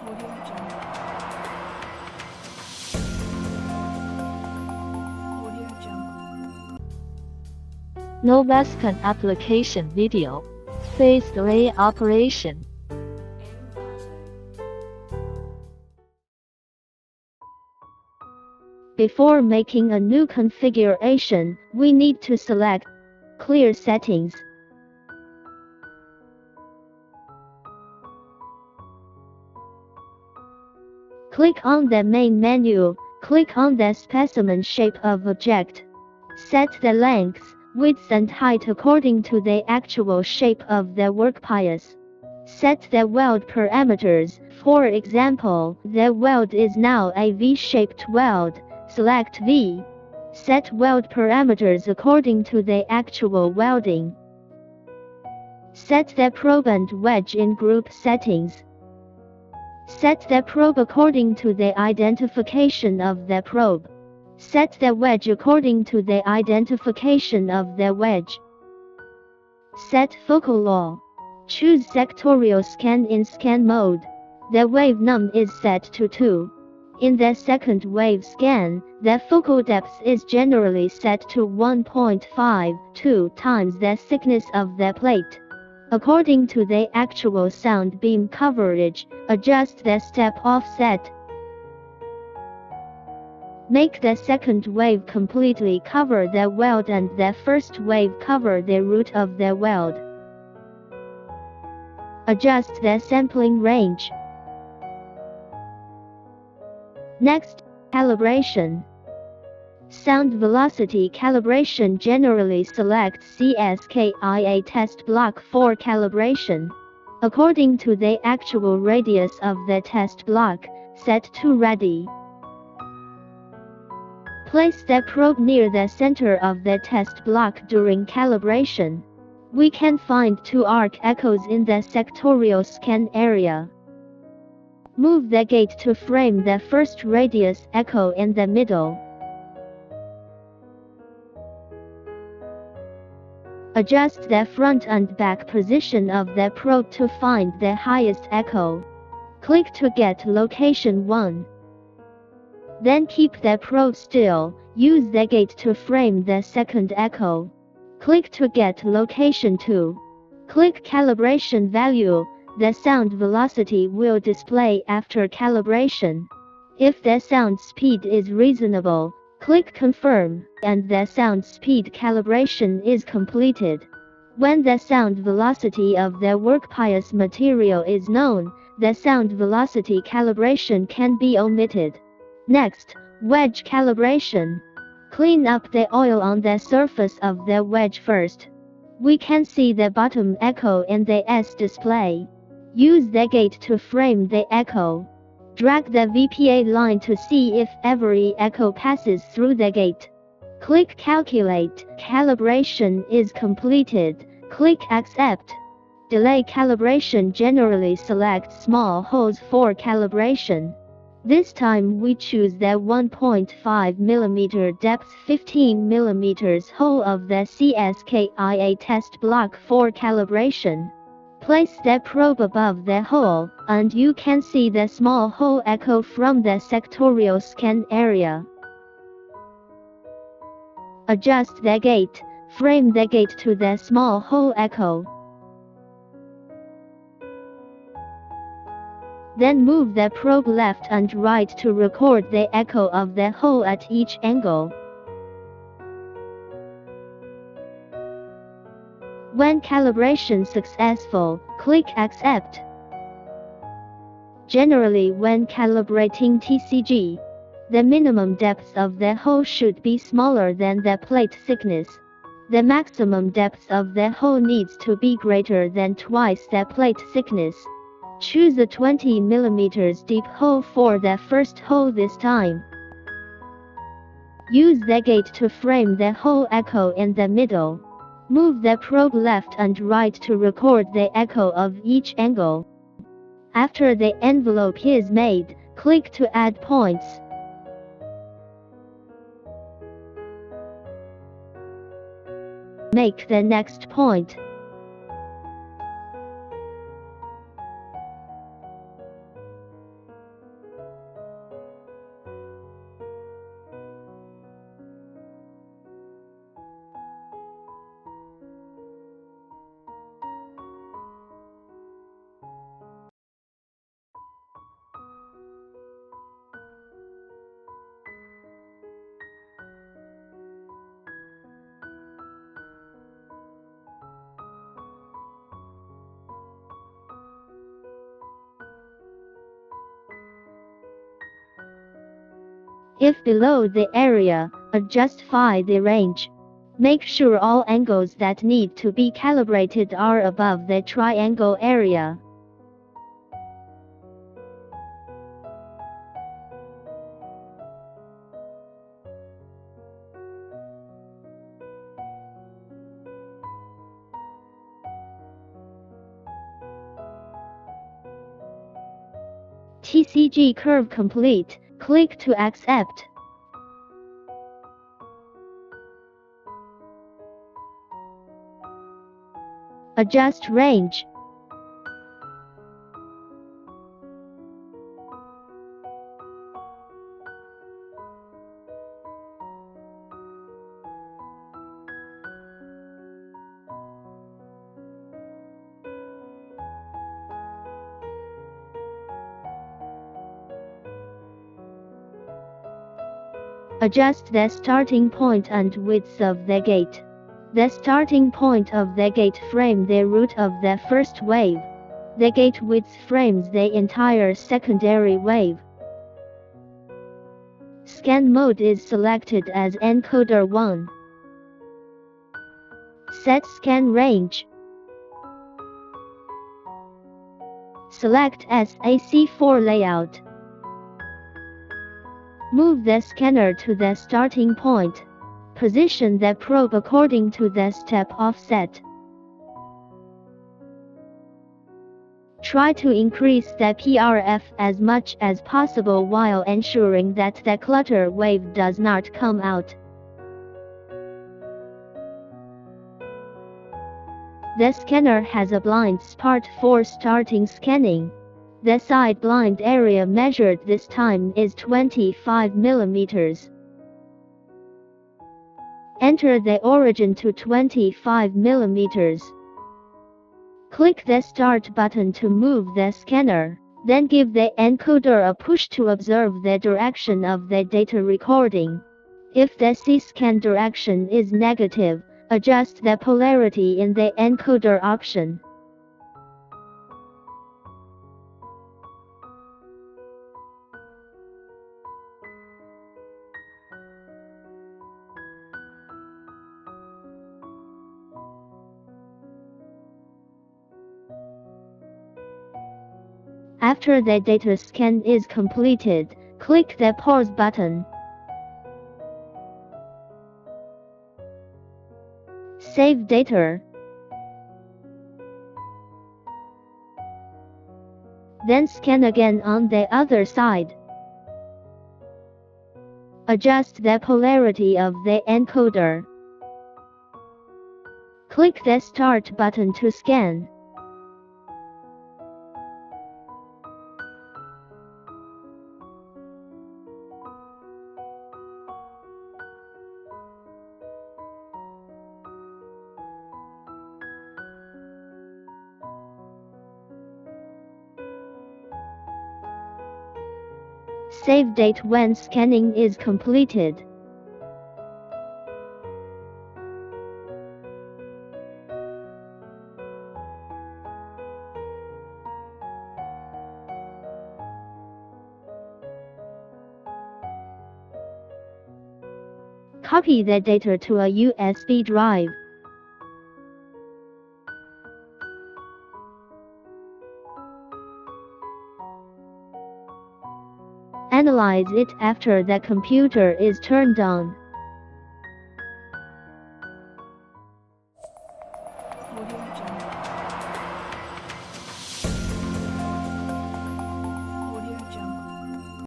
Audio Jungle. Audio Jungle. Novscan application video. Phase 3 operation. Before making a new configuration, we need to select Clear Settings. Click on the main menu, click on the specimen shape of object. Set the length, width and height according to the actual shape of the workpiece. Set the weld parameters, for example, the weld is now a V-shaped weld, select V. Set weld parameters according to the actual welding. Set the probe and wedge in group settings. Set the probe according to the identification of the probe. Set the wedge according to the identification of the wedge. Set focal law. Choose sectorial scan in scan mode. The wave num is set to 2. In the second wave scan, the focal depth is generally set to 1.52 times the thickness of the plate. According to the actual sound beam coverage, adjust the step offset. Make the second wave completely cover the weld and the first wave cover the root of the weld. Adjust the sampling range. Next, calibration. Sound velocity calibration generally select CSKIA test block for calibration. According to the actual radius of the test block, set to ready. Place the probe near the center of the test block during calibration. We can find 2 arc echoes in the sectorial scan area. Move the gate to frame the first radius echo in the middle. Adjust the front and back position of the probe to find the highest echo. Click to get location 1. Then keep the probe still, use the gate to frame the second echo. Click to get location 2. Click calibration value, the sound velocity will display after calibration. If the sound speed is reasonable, click confirm, and the sound speed calibration is completed. When the sound velocity of the workpiece material is known, the sound velocity calibration can be omitted. Next, wedge calibration. Clean up the oil on the surface of the wedge first. We can see the bottom echo in the S display. Use the gate to frame the echo. Drag the VPA line to see if every echo passes through the gate. Click Calculate. Calibration is completed. Click Accept. Delay calibration generally select small holes for calibration. This time we choose the 1.5 mm depth 15 mm hole of the CSKIA test block for calibration. Place the probe above the hole, and you can see the small hole echo from the sectorial scan area. Adjust the gate, frame the gate to the small hole echo. Then move the probe left and right to record the echo of the hole at each angle. When calibration successful, click Accept. Generally when calibrating TCG, the minimum depth of the hole should be smaller than the plate thickness. The maximum depth of the hole needs to be greater than twice the plate thickness. Choose a 20 mm deep hole for the first hole this time. Use the gate to frame the hole echo in the middle. Move the probe left and right to record the echo of each angle. After the envelope is made, click to add points. Make the next point. If below the area, adjust the range. Make sure all angles that need to be calibrated are above the triangle area. TCG curve complete. Click to accept. Adjust range. Adjust the starting point and width of the gate. The starting point of the gate frames the root of the first wave. The gate width frames the entire secondary wave. Scan mode is selected as encoder 1. Set scan range. Select SAC4 layout. Move the scanner to the starting point. Position the probe according to the step offset. Try to increase the PRF as much as possible while ensuring that the clutter wave does not come out. The scanner has a blind spot for starting scanning. The side blind area measured this time is 25 mm. Enter the origin to 25 mm. Click the Start button to move the scanner, then give the encoder a push to observe the direction of the data recording. If the C-scan direction is negative, adjust the polarity in the encoder option. After the data scan is completed, click the Pause button. Save data. Then scan again on the other side. Adjust the polarity of the encoder. Click the Start button to scan. Save date when scanning is completed. Copy the data to a USB drive. Analyze it after the computer is turned on.